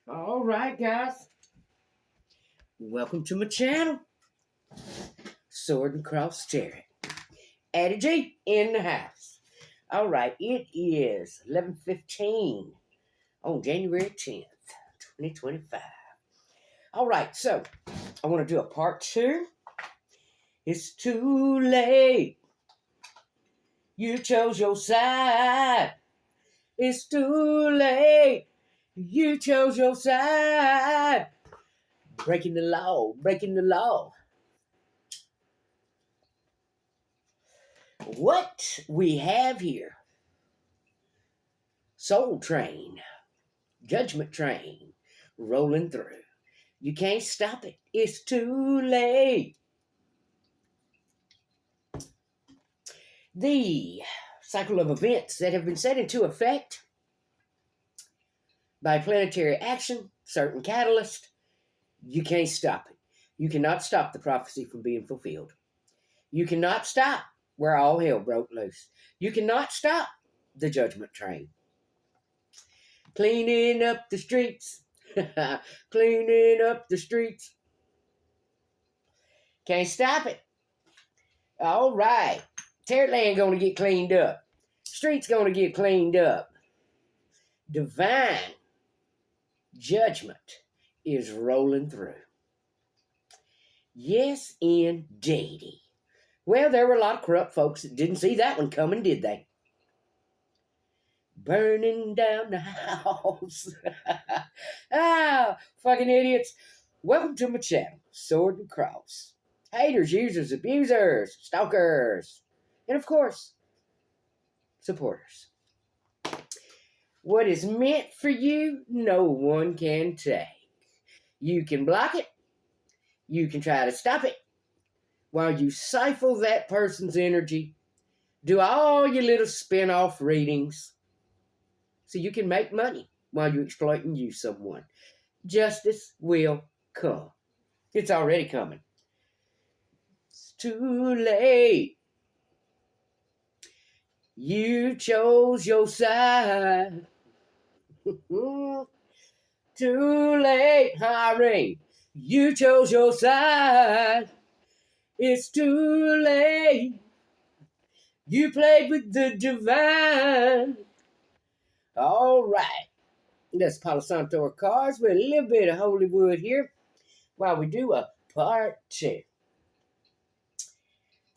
All right, guys. Welcome to my channel. Sword and Cross Terry. Addie G in the house. All right, it is 11:15 on January 10th, 2025. All right, so I want to do a part 2. It's too late. You chose your side. It's too late. You chose your side. Breaking the law, breaking the law. What we have here, Soul Train, Judgment Train, rolling through. You can't stop it. It's too late. The cycle of events that have been set into effect by planetary action, certain catalyst, you can't stop it. You cannot stop the prophecy from being fulfilled. You cannot stop where all hell broke loose. You cannot stop the judgment train. Cleaning up the streets. Cleaning up the streets. Can't stop it. All right. Terryland gonna get cleaned up. Streets gonna get cleaned up. Divine judgment is rolling through. Yes, indeedy. Well, there were a lot of corrupt folks that didn't see that one coming, did they? Burning down the house. Ah, fucking idiots. Welcome to my channel, Sword and Cross. Haters, users, abusers, stalkers, and of course, supporters. What is meant for you, no one can take. You can block it. You can try to stop it. While you siphon that person's energy, do all your little spin-off readings so you can make money while you exploit and use someone. Justice will come. It's already coming. It's too late. You chose your side. Too late, Irene. You chose your side. It's too late. You played with the divine. All right. That's Palo Santo cards with a little bit of Hollywood here while we do a part 2.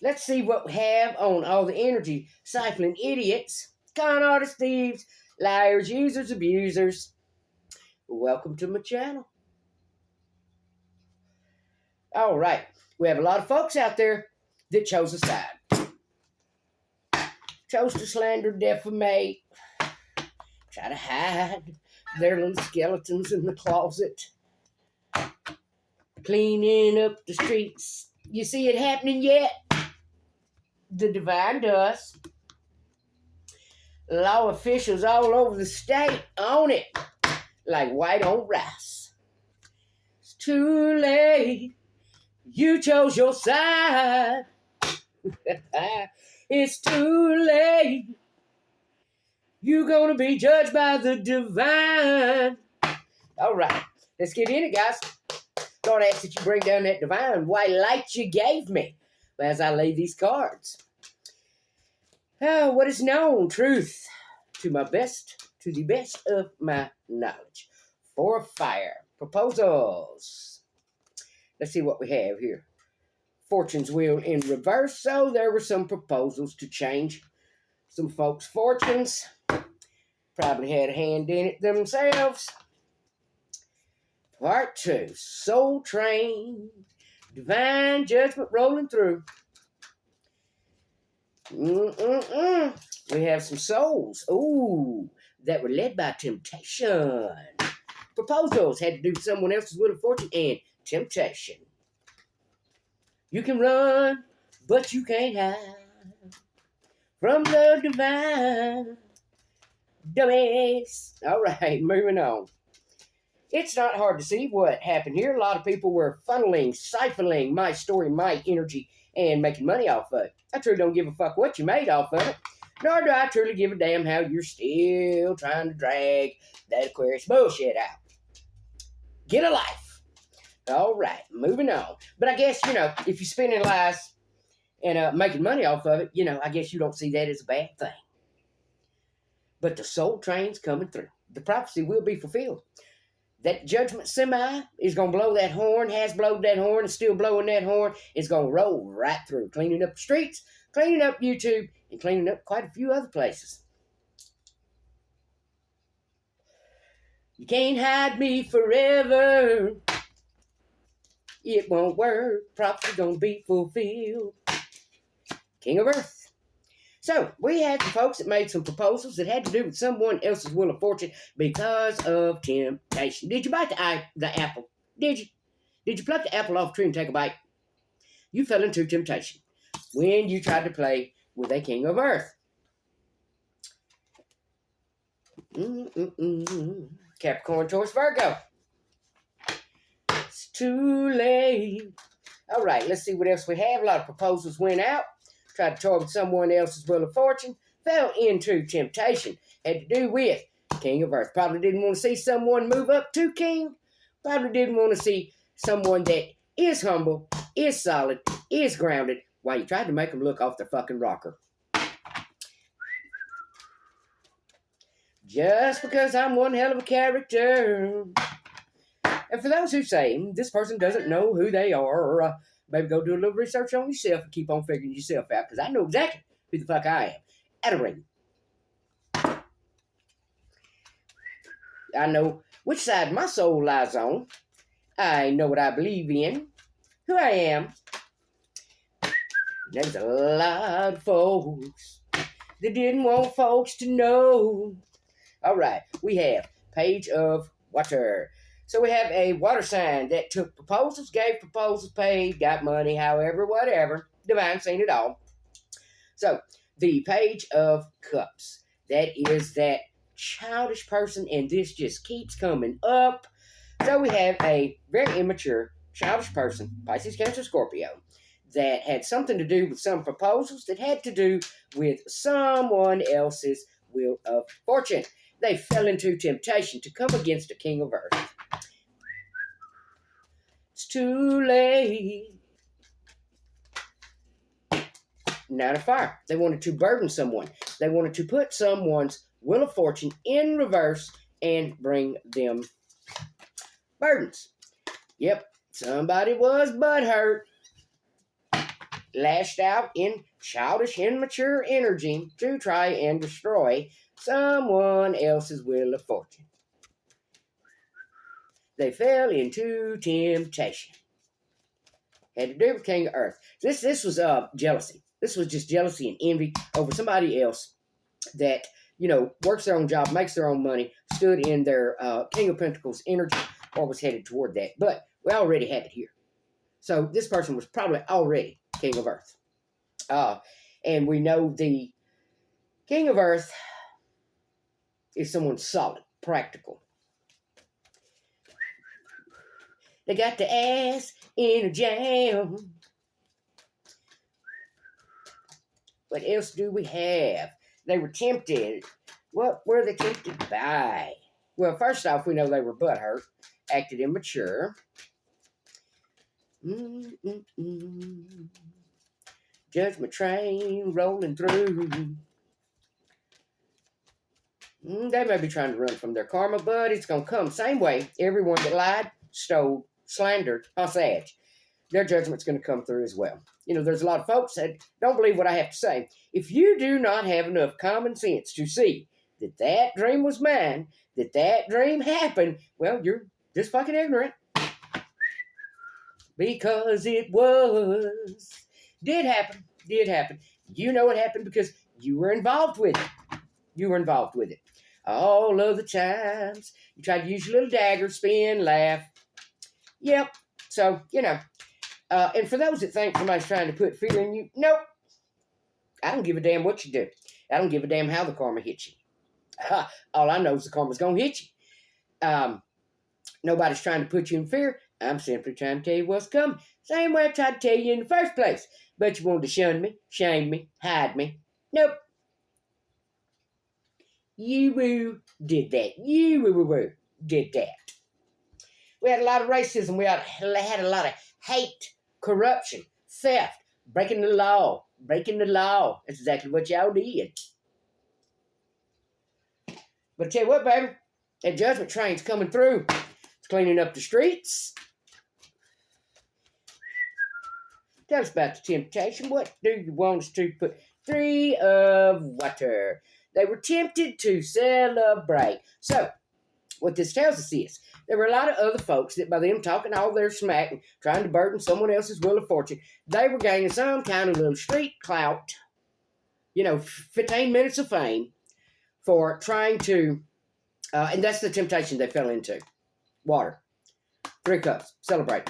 Let's see what we have on all the energy siphoning idiots, con artists, thieves, liars, users, abusers. Welcome to my channel. All right. We have a lot of folks out there that chose a side. Chose to slander, defamate, try to hide their little skeletons in the closet. Cleaning up the streets. You see it happening yet? The divine does. Law officials all over the state own it like white on rice. It's too late. You chose your side. It's too late. You're going to be judged by the divine. All right, let's get in it, guys. Lord, I ask that you bring down that divine white light you gave me as I lay these cards. Oh, what is known? Truth to the best of my knowledge. 4 of fire. Proposals. Let's see what we have here. Fortune's wheel in reverse. So there were some proposals to change some folks' fortunes. Probably had a hand in it themselves. Part 2. Soul Train. Divine judgment rolling through. We have some souls. Ooh, that were led by temptation. Proposals had to do with someone else's will of fortune and temptation. You can run, but you can't hide from the divine. Dummies. All right, moving on. It's not hard to see what happened here. A lot of people were funneling, siphoning my story, my energy, and making money off of it. I truly don't give a fuck what you made off of it. Nor do I truly give a damn how you're still trying to drag that Aquarius bullshit out. Get a life. All right, moving on. But I guess, if you're spinning lies and making money off of it, I guess you don't see that as a bad thing. But the soul train's coming through. The prophecy will be fulfilled. That judgment semi is going to blow that horn, has blowed that horn, and still blowing that horn. It's going to roll right through, cleaning up the streets, cleaning up YouTube, and cleaning up quite a few other places. You can't hide me forever. It won't work. Prophecy gonna be fulfilled. King of Earth. So, we had some folks that made some proposals that had to do with someone else's will of fortune because of temptation. Did you bite the apple? Did you? Did you pluck the apple off the tree and take a bite? You fell into temptation when you tried to play with a King of Earth. Capricorn, Taurus, Virgo. It's too late. All right, let's see what else we have. A lot of proposals went out. Tried to toy with someone else's will of fortune. Fell into temptation. Had to do with King of Earth. Probably didn't want to see someone move up to King. Probably didn't want to see someone that is humble, is solid, is grounded, while you tried to make them look off their fucking rocker. Just because I'm one hell of a character. And for those who say this person doesn't know who they are, maybe go do a little research on yourself and keep on figuring yourself out, because I know exactly who the fuck I am. At a ring. I know which side my soul lies on. I know what I believe in, who I am. There's a lot of folks that didn't want folks to know. All right, we have Page of Water. So we have a water sign that took proposals, gave proposals, paid, got money, however, whatever. Divine seen it all. So the Page of Cups. That is that childish person, and this just keeps coming up. So we have a very immature, childish person, Pisces, Cancer, Scorpio, that had something to do with some proposals that had to do with someone else's will of fortune. They fell into temptation to come against a King of Earth. It's too late. Nine of Fire. They wanted to burden someone. They wanted to put someone's will of fortune in reverse and bring them burdens. Yep, somebody was butthurt. Lashed out in childish, immature energy to try and destroy someone else's will of fortune. They fell into temptation. Had to do with King of Earth. This was jealousy. This was just jealousy and envy over somebody else that, works their own job, makes their own money, stood in their King of Pentacles energy, or was headed toward that. But we already have it here. So this person was probably already King of Earth. And we know the King of Earth is someone solid, practical. They got the ass in a jam. What else do we have? They were tempted. What were they tempted by? Well, first off, we know they were butthurt, acted immature. Judgment train rolling through. They may be trying to run from their karma, but it's going to come same way. Everyone that lied, stole, slandered, hostage, their judgment's going to come through as well. There's a lot of folks that don't believe what I have to say. If you do not have enough common sense to see that dream was mine, that dream happened, well, you're just fucking ignorant. Because it did happen. You know it happened because you were involved with it. All of the times you tried to use your little dagger, spin, laugh. Yep. So, and for those that think somebody's trying to put fear in you, nope. I don't give a damn what you do. I don't give a damn how the karma hits you. All I know is the karma's going to hit you. Nobody's trying to put you in fear. I'm simply trying to tell you what's coming. Same way I tried to tell you in the first place. But you wanted to shun me, shame me, hide me. Nope. You woo did that. You woo woo woo did that. We had a lot of racism. We had a lot of hate, corruption, theft, breaking the law. Breaking the law. That's exactly what y'all did. But I tell you what, baby, that judgment train's coming through. It's cleaning up the streets. Tell us about the temptation. What do you want us to put? 3 of water. They were tempted to celebrate. So, what this tells us is, there were a lot of other folks that by them talking all their smack and trying to burden someone else's wheel of fortune, they were gaining some kind of little street clout, 15 minutes of fame for trying to, and that's the temptation they fell into. Water. 3 cups. Celebrate.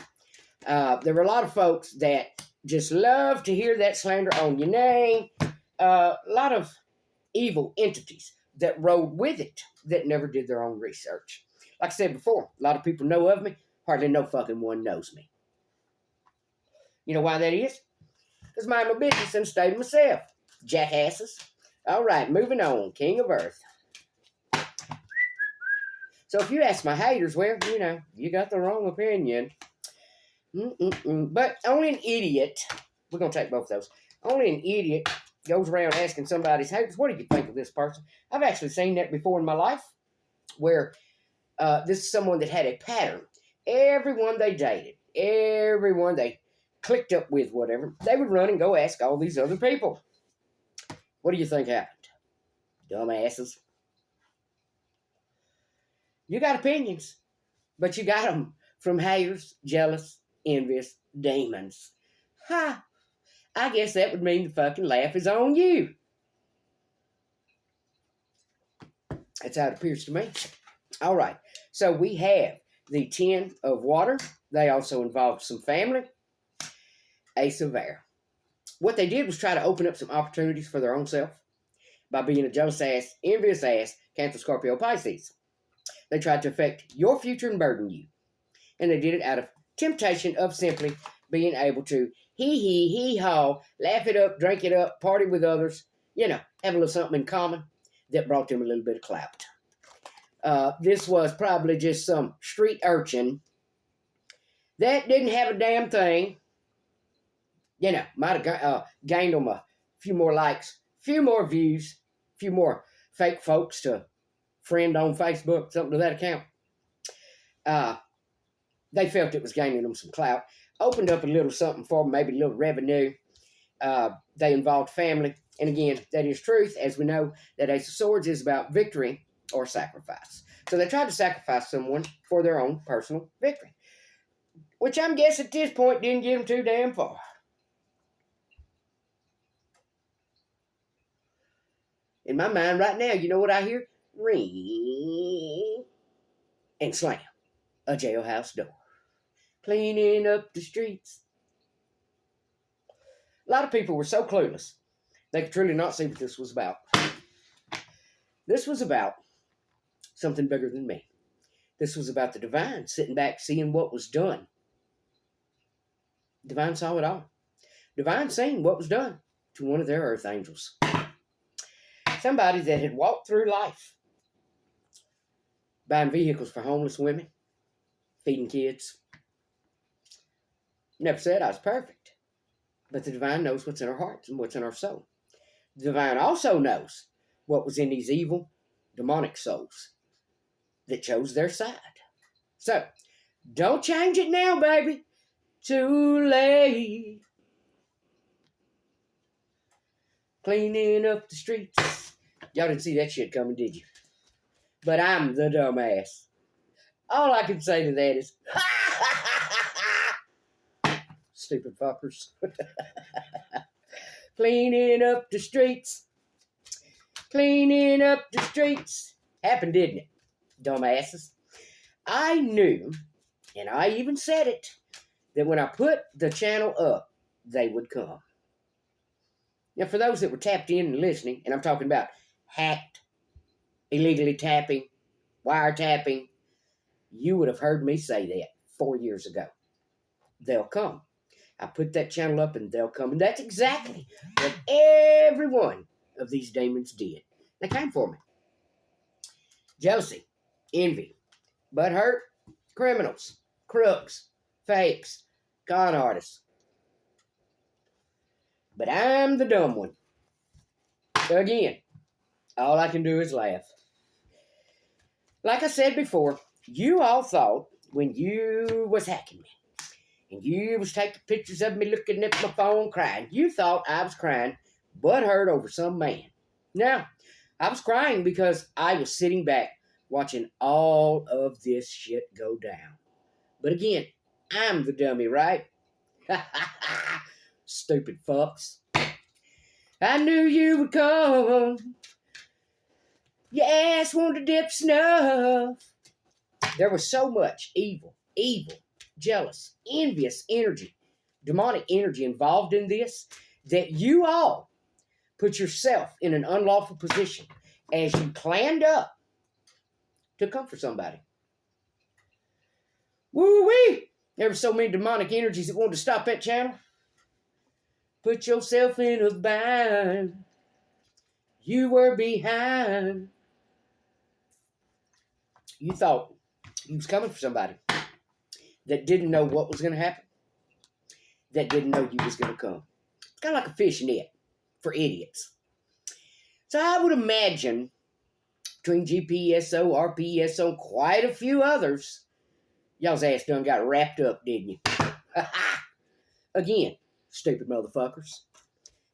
There were a lot of folks that just love to hear that slander on your name. A lot of evil entities that rode with it that never did their own research. Like I said before, a lot of people know of me. Hardly no fucking one knows me. You know why that is? Because mind my business and stay to myself. Jackasses. All right, moving on. King of Earth. So if you ask my haters, well, you got the wrong opinion. But only an idiot, we're going to take both of those, only an idiot goes around asking somebody's haters, what do you think of this person? I've actually seen that before in my life, where this is someone that had a pattern. Everyone they dated, everyone they clicked up with, whatever, they would run and go ask all these other people. What do you think happened? Dumbasses. You got opinions, but you got them from haters, jealous, envious demons. Ha! I guess that would mean the fucking laugh is on you. That's how it appears to me. All right. So we have the 10 of water. They also involved some family. Ace of air. What they did was try to open up some opportunities for their own self by being a jealous ass, envious ass, Cancer, Scorpio, Pisces. They tried to affect your future and burden you. And they did it out of temptation of simply being able to hee-haw, laugh it up, drink it up, party with others, have a little something in common that brought them a little bit of clout. This was probably just some street urchin that didn't have a damn thing. Might have gained them a few more likes, a few more views, a few more fake folks to friend on Facebook, something to that account. They felt it was gaining them some clout. Opened up a little something for them, maybe a little revenue. They involved family. And again, that is truth. As we know, that Ace of Swords is about victory or sacrifice. So they tried to sacrifice someone for their own personal victory, which I'm guessing at this point didn't get them too damn far. In my mind right now, you know what I hear? Ring and slam a jailhouse door. Cleaning up the streets. A lot of people were so clueless, they could truly not see what this was about. This was about something bigger than me. This was about the divine sitting back, seeing what was done. Divine saw it all. Divine seen what was done to one of their earth angels. Somebody that had walked through life, buying vehicles for homeless women, feeding kids. Never said I was perfect. But the divine knows what's in our hearts and what's in our soul. The divine also knows what was in these evil, demonic souls that chose their side. So, don't change it now, baby. Too late. Cleaning up the streets. Y'all didn't see that shit coming, did you? But I'm the dumbass. All I can say to that is, stupid fuckers. Cleaning up the streets. Cleaning up the streets. Happened, didn't it? Dumbasses. I knew, and I even said it, that when I put the channel up, they would come. Now, for those that were tapped in and listening, and I'm talking about hacked, illegally tapping, wiretapping, you would have heard me say that 4 years ago. They'll come. I put that channel up and they'll come. And that's exactly what every one of these demons did. They came for me. jealousy, envy, butthurt, criminals, crooks, fakes, con artists. But I'm the dumb one. Again, all I can do is laugh. Like I said before, you all thought when you was hacking me and you was taking pictures of me looking at my phone crying, you thought I was crying butthurt over some man. Now, I was crying because I was sitting back watching all of this shit go down. But again, I'm the dummy, right? Stupid fucks. I knew you would come. Your ass wanted to dip snuff. There was so much evil, jealous, envious energy, demonic energy involved in this that you all put yourself in an unlawful position as you planned up to comfort somebody. Woo-wee! There were so many demonic energies that wanted to stop that channel. Put yourself in a bind. You were behind. You thought you was coming for somebody that didn't know what was going to happen, that didn't know you was going to come. It's kind of like a fishing net for idiots. So I would imagine between GPSO, RPSO, and quite a few others, y'all's ass done got wrapped up, didn't you? Again, stupid motherfuckers.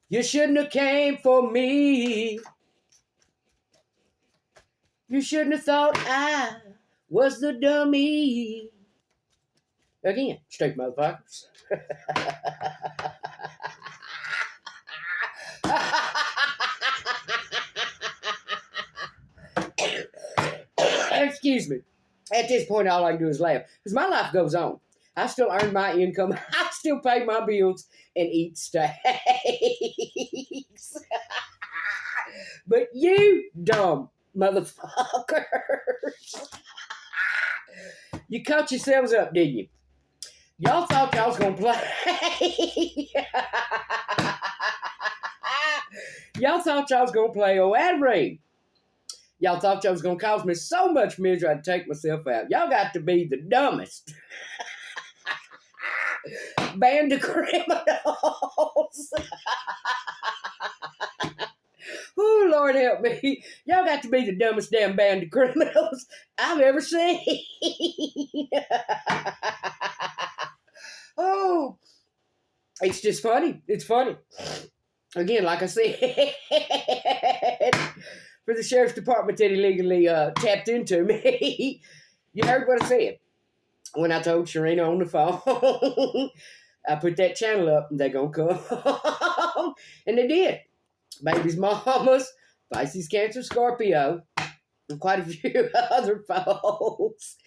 You shouldn't have came for me. You shouldn't have thought I was the dummy. Again, stupid motherfuckers. Excuse me. At this point, all I can do is laugh. Because my life goes on. I still earn my income. I still pay my bills and eat steaks. But you dumb motherfuckers. You caught yourselves up, didn't you? Y'all thought y'all was going to play. Y'all thought y'all was going to play old ad read. Y'all thought y'all was going to cause me so much misery I'd take myself out. Y'all got to be the dumbest band of criminals. Oh, Lord help me. Y'all got to be the dumbest damn band of criminals I've ever seen. Oh, it's just funny. It's funny. Again, like I said, for the sheriff's department that illegally tapped into me, you heard what I said when I told Sharina on the phone. I put that channel up and they're going to come. And they did. Baby's mamas, Pisces, Cancer, Scorpio, and quite a few other folks.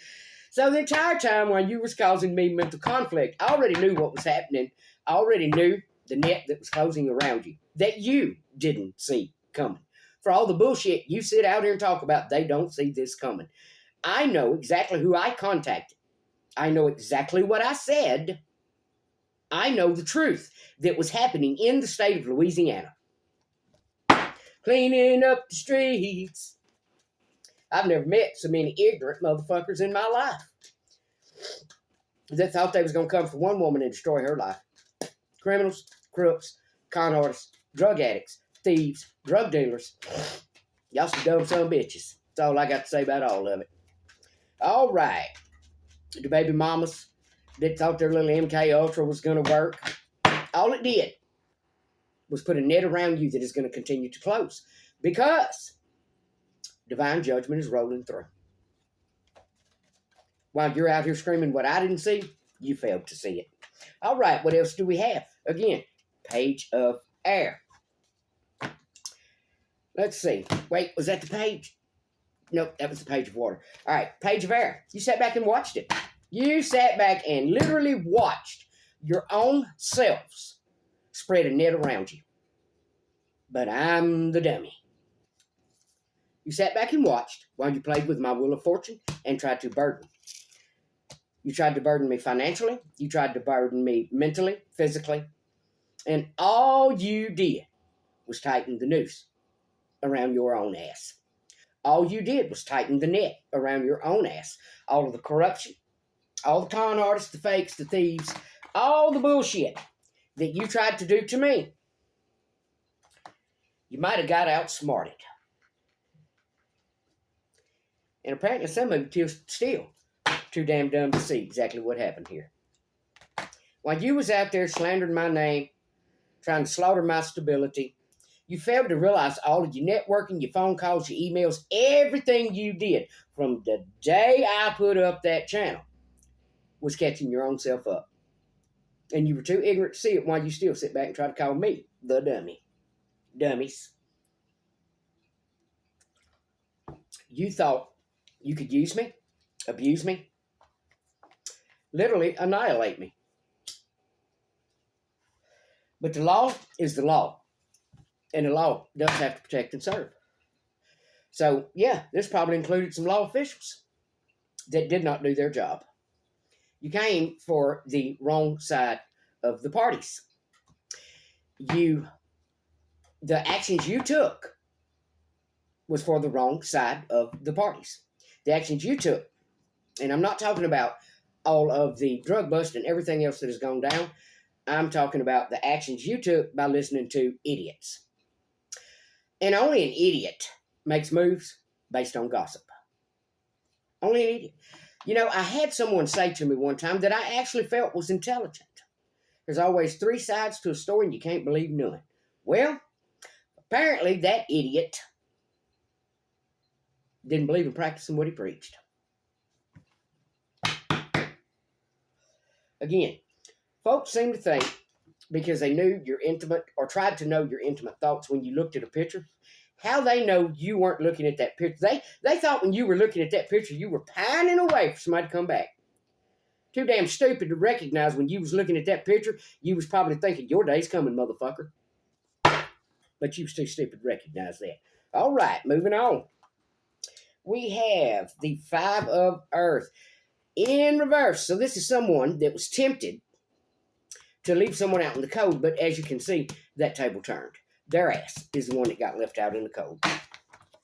So the entire time while you was causing me mental conflict, I already knew what was happening. I already knew the net that was closing around you that you didn't see coming. For all the bullshit you sit out here and talk about, they don't see this coming. I know exactly who I contacted. I know exactly what I said. I know the truth that was happening in the state of Louisiana. Cleaning up the streets. I've never met so many ignorant motherfuckers in my life that thought they was going to come for one woman and destroy her life. Criminals, crooks, con artists, drug addicts, thieves, drug dealers. Y'all some dumb son of bitches. That's all I got to say about all of it. All right. The baby mamas that thought their little MK Ultra was going to work. All it did was put a net around you that is going to continue to close. Because divine judgment is rolling through. While you're out here screaming what I didn't see, you failed to see it. All right, what else do we have? Again, page of air. Let's see. Wait, was that the page? Nope, that was the page of water. All right, page of air. You sat back and watched it. You sat back and literally watched your own selves spread a net around you. But I'm the dummy. You sat back and watched while you played with my wheel of fortune and tried to burden. You tried to burden me financially. You tried to burden me mentally, physically. And all you did was tighten the noose around your own ass. All you did was tighten the net around your own ass. All of the corruption, all the con artists, the fakes, the thieves, all the bullshit that you tried to do to me. You might have got outsmarted. And apparently some of you still too damn dumb to see exactly what happened here. While you was out there slandering my name, trying to slaughter my stability, you failed to realize all of your networking, your phone calls, your emails, everything you did from the day I put up that channel was catching your own self up. And you were too ignorant to see it while you still sit back and try to call me the dummy. Dummies. You thought you could use me, abuse me, literally annihilate me. But the law is the law. And the law does have to protect and serve. So, yeah, this probably included some law officials that did not do their job. You came for the wrong side of the parties. The actions you took was for the wrong side of the parties. The actions you took, and I'm not talking about all of the drug bust and everything else that has gone down. I'm talking about the actions you took by listening to idiots. And only an idiot makes moves based on gossip. Only an idiot. You know, I had someone say to me one time that I actually felt was intelligent. There's always 3 sides to a story and you can't believe none. Well, apparently that idiot didn't believe in practicing what he preached. Again, folks seem to think because they knew your intimate or tried to know your intimate thoughts when you looked at a picture, how they know you weren't looking at that picture. They thought when you were looking at that picture, you were pining away for somebody to come back. Too damn stupid to recognize when you was looking at that picture, you was probably thinking, your day's coming, motherfucker. But you was too stupid to recognize that. All right, moving on. We have the 5 of Earth in reverse. So this is someone that was tempted to leave someone out in the cold, but as you can see, that table turned. Their ass is the one that got left out in the cold.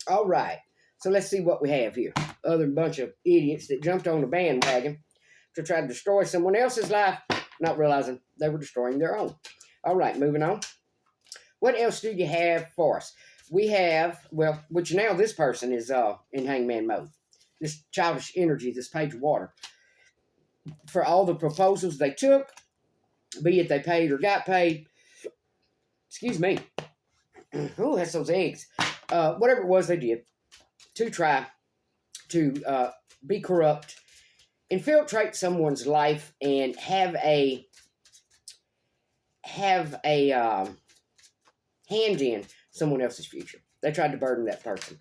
All right, so let's see what we have here. Other than a bunch of idiots that jumped on the bandwagon to try to destroy someone else's life, not realizing they were destroying their own. All right, moving on. What else do you have for us? We have, well, which now this person is in hangman mode. This childish energy, this page of water. For all the proposals they took, be it they paid or got paid. Excuse me. Ooh, that's those eggs. Whatever it was they did to try to be corrupt, infiltrate someone's life, and have a hand in someone else's future. They tried to burden that person.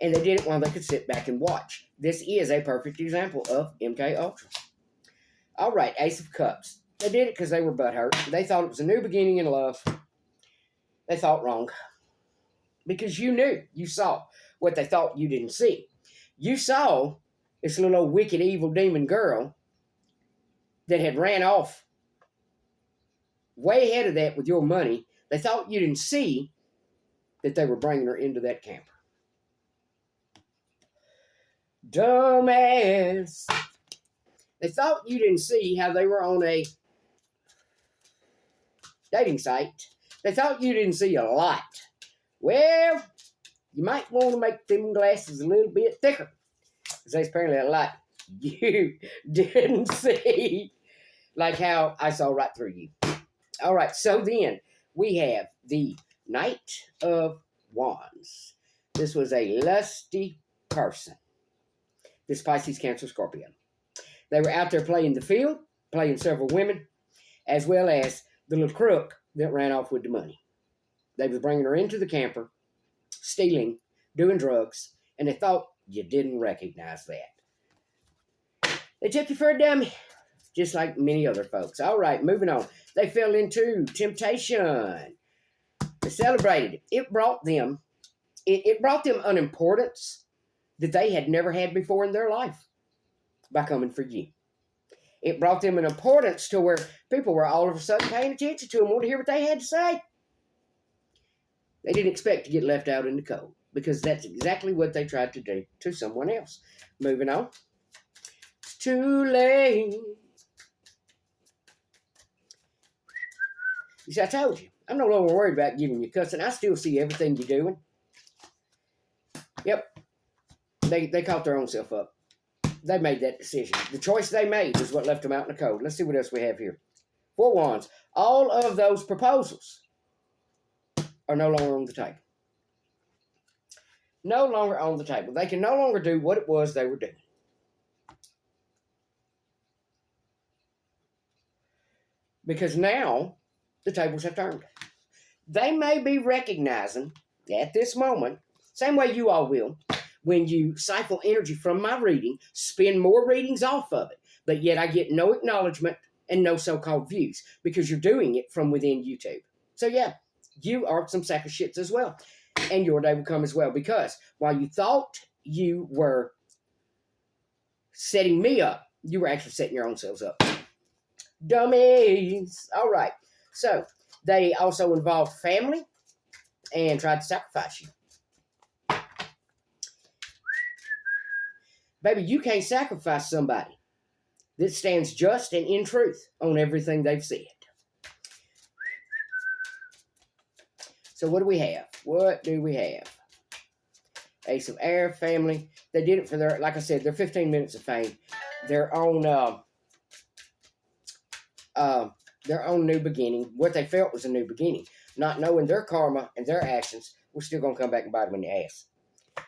And they did it while they could sit back and watch. This is a perfect example of MK Ultra. All right, Ace of Cups. They did it because they were butthurt. They thought it was a new beginning in love. They thought wrong. Because you knew. You saw what they thought you didn't see. You saw this little old wicked, evil demon girl that had ran off way ahead of that with your money. They thought you didn't see that they were bringing her into that camper. Dumbass. They thought you didn't see how they were on a dating site. They thought you didn't see a lot. Well, you might want to make them glasses a little bit thicker. Because there's apparently a lot you didn't see. Like how I saw right through you. All right, so then we have the Knight of Wands. This was a lusty person. This Pisces, Cancer, Scorpio. They were out there playing the field, playing several women, as well as the little crook that ran off with the money. They was bringing her into the camper, stealing, doing drugs, and they thought you didn't recognize that. They took you for a dummy, just like many other folks. All right, moving on. They fell into temptation. They celebrated it. It brought them an importance that they had never had before in their life by coming for you. It brought them an importance to where people were all of a sudden paying attention to them, wanted to hear what they had to say. They didn't expect to get left out in the cold. because that's exactly what they tried to do to someone else. Moving on. It's too late. You see, I told you, I'm no longer worried about giving you cussing. I still see everything you're doing. Yep. They caught their own self up. They made that decision. The choice they made is what left them out in the cold. Let's see what else we have here. 4 wands. All of those proposals are no longer on the table. No longer on the table. They can no longer do what it was they were doing. Because now the tables have turned. They may be recognizing at this moment, same way you all will, when you siphon energy from my reading, spin more readings off of it, but yet I get no acknowledgement and no so-called views because you're doing it from within YouTube. So yeah, you are some sack of shits as well. And your day will come as well, because while you thought you were setting me up, you were actually setting your own selves up. Dummies. All right. So they also involved family and tried to sacrifice you. Baby, you can't sacrifice somebody that stands just and in truth on everything they've said. So what do we have? What do we have? Ace of Air, family. They did it for their, like I said, their 15 minutes of fame. Their own new beginning. What they felt was a new beginning. Not knowing their karma and their actions were still going to come back and bite them in the ass.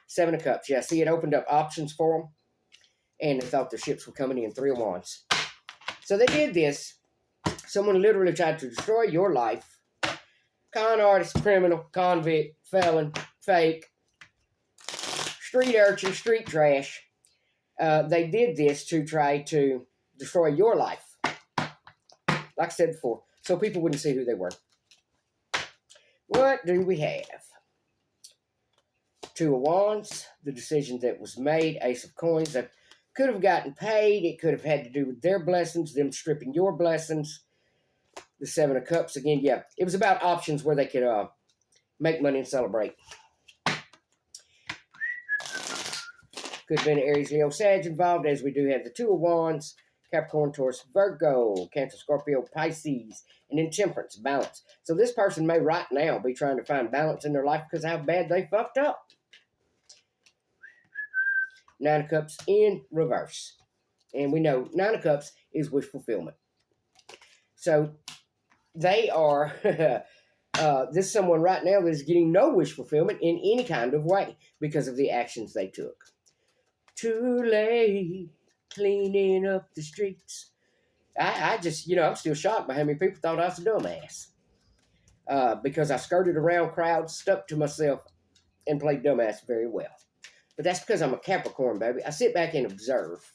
7 of Cups. Yeah, see, it opened up options for them. And they thought their ships were coming in. 3 of Wands. So they did this. Someone literally tried to destroy your life. Con artist, criminal, convict, felon, fake, street urchin, street trash. They did this to try to destroy your life. Like I said before, so people wouldn't see who they were. What do we have? 2 of Wands, the decision that was made. Ace of Coins, that could have gotten paid. It could have had to do with their blessings, them stripping your blessings. The 7 of Cups, again, yeah. It was about options where they could make money and celebrate. Could have been Aries, Leo, Sag involved, as we do have the 2 of Wands, Capricorn, Taurus, Virgo, Cancer, Scorpio, Pisces, and then Temperance, balance. So this person may right now be trying to find balance in their life because of how bad they fucked up. 9 of Cups in reverse. And we know 9 of Cups is wish fulfillment. So they are, this is someone right now that is getting no wish fulfillment in any kind of way because of the actions they took. Too late, cleaning up the streets. I just, I'm still shocked by how many people thought I was a dumbass. Because I skirted around crowds, stuck to myself, and played dumbass very well. But that's because I'm a Capricorn, baby. I sit back and observe.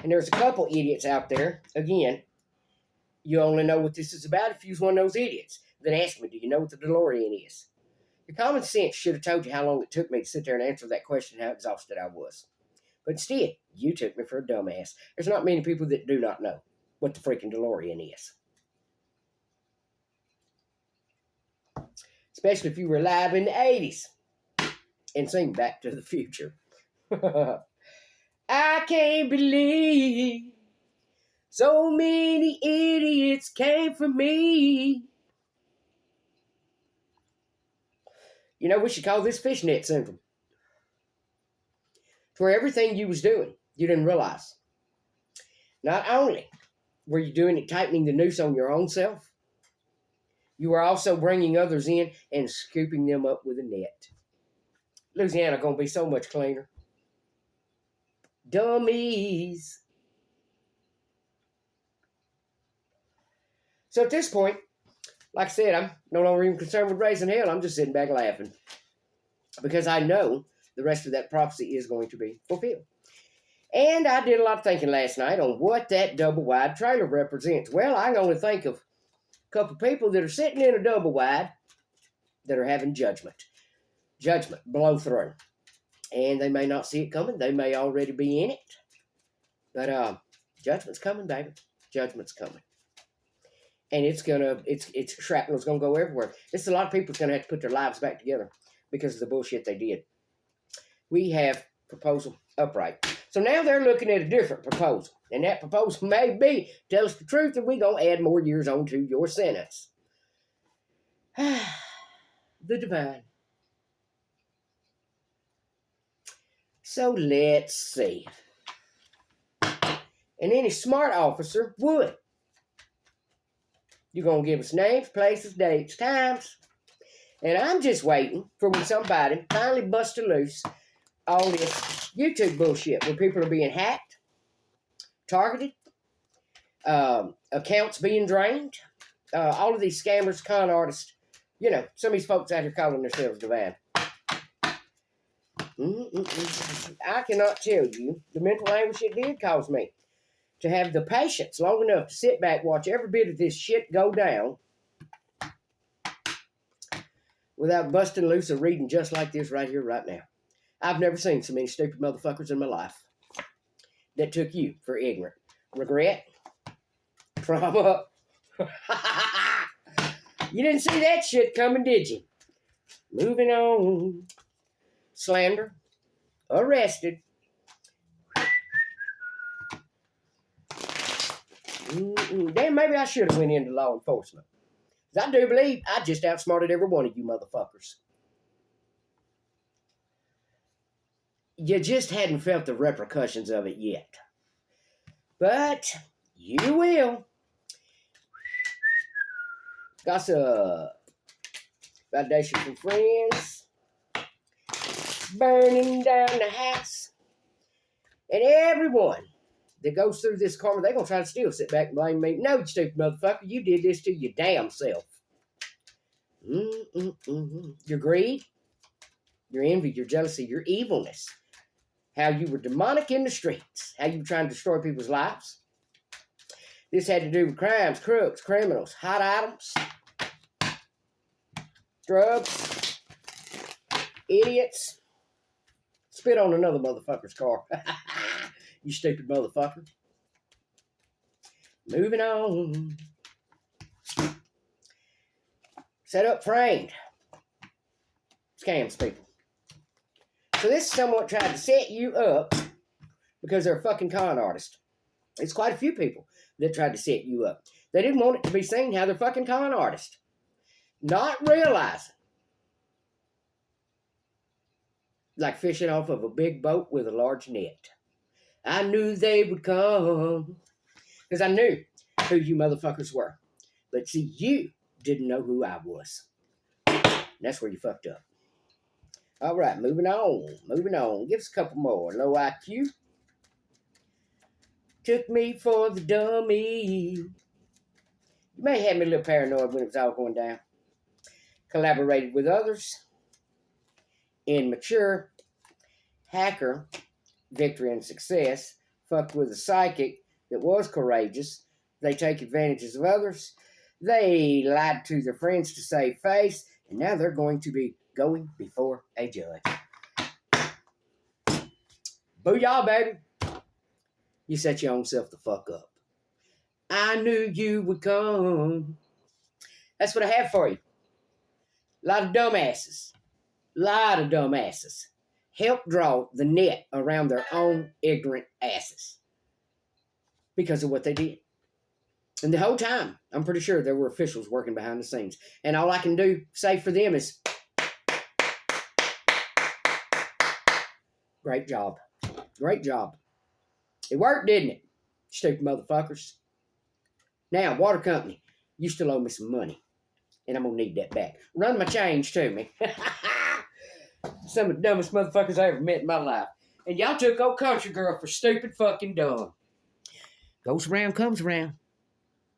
And there's a couple idiots out there. Again, you only know what this is about if you're one of those idiots that ask me, do you know what the DeLorean is? Your common sense should have told you how long it took me to sit there and answer that question, how exhausted I was. But instead, you took me for a dumbass. There's not many people that do not know what the freaking DeLorean is. Especially if you were alive in the 80s and sing Back to the Future. I can't believe so many idiots came for me. We should call this fishnet syndrome. To where everything you was doing, you didn't realize. Not only were you doing it, tightening the noose on your own self, you were also bringing others in and scooping them up with a net. Louisiana going to be so much cleaner. Dummies. So at this point, like I said, I'm no longer even concerned with raising hell. I'm just sitting back laughing. Because I know the rest of that prophecy is going to be fulfilled. And I did a lot of thinking last night on what that double wide trailer represents. Well, I can only think of a couple people that are sitting in a double wide that are having judgment. Judgment, blow through. And they may not see it coming. They may already be in it. But judgment's coming, baby. Judgment's coming. And it's shrapnel's gonna go everywhere. It's a lot of people's gonna have to put their lives back together because of the bullshit they did. We have proposal upright. So now they're looking at a different proposal. And that proposal may be, tell us the truth, and we're gonna add more years on to your sentence. The divine. So let's see. And any smart officer would. You're going to give us names, places, dates, times. And I'm just waiting for when somebody finally busts loose all this YouTube bullshit where people are being hacked, targeted, accounts being drained, all of these scammers, con artists, you know, some of these folks out here calling themselves divine. I cannot tell you the mental anguish it did cause me to have the patience long enough to sit back, watch every bit of this shit go down without busting loose or reading just like this right here, right now. I've never seen so many stupid motherfuckers in my life that took you for ignorant. Regret, trauma. You didn't see that shit coming, did you? Moving on. Slander. Arrested. Damn, maybe I should have went into law enforcement. Because I do believe I just outsmarted every one of you motherfuckers. You just hadn't felt the repercussions of it yet. But you will. Gossip. Validation from friends. Burning down the house. And everyone that goes through this karma, they're going to try to still sit back and blame me. No, you stupid motherfucker. You did this to your damn self. Your greed, your envy, your jealousy, your evilness. How you were demonic in the streets. How you were trying to destroy people's lives. This had to do with crimes, crooks, criminals, hot items, drugs, idiots. Spit on another motherfucker's car. You stupid motherfucker. Moving on. Set up, framed. Scams people. So this somewhat tried to set you up because they're a fucking con artist. It's quite a few people that tried to set you up. They didn't want it to be seen how they're fucking con artists. Not realizing. Like fishing off of a big boat with a large net. I knew they would come. Because I knew who you motherfuckers were. But see, you didn't know who I was. And that's where you fucked up. All right, moving on. Moving on. Give us a couple more. Low IQ. Took me for the dummy. You may have me a little paranoid when it was all going down. Collaborated with others. Immature. Hacker. Victory and success. Fucked with a psychic that was courageous. They take advantages of others. They lied to their friends to save face. And now they're going to be going before a judge. Booyah, baby. You set your own self the fuck up. I knew you would come. That's what I have for you. A lot of dumbasses. Lot of dumbasses. Help draw the net around their own ignorant asses. Because of what they did. And the whole time, I'm pretty sure there were officials working behind the scenes. And all I can say for them is, great job. Great job. It worked, didn't it? Stupid motherfuckers. Now, water company, you still owe me some money. And I'm going to need that back. Run my change to me. Some of the dumbest motherfuckers I ever met in my life. And y'all took old country girl for stupid fucking dumb. Goes around, comes around.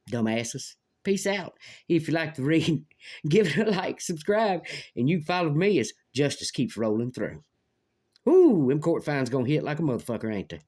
Dumbasses. Peace out. If you like to read, give it a like, subscribe, and you follow me as justice keeps rolling through. Ooh, them court fines gonna hit like a motherfucker, ain't they?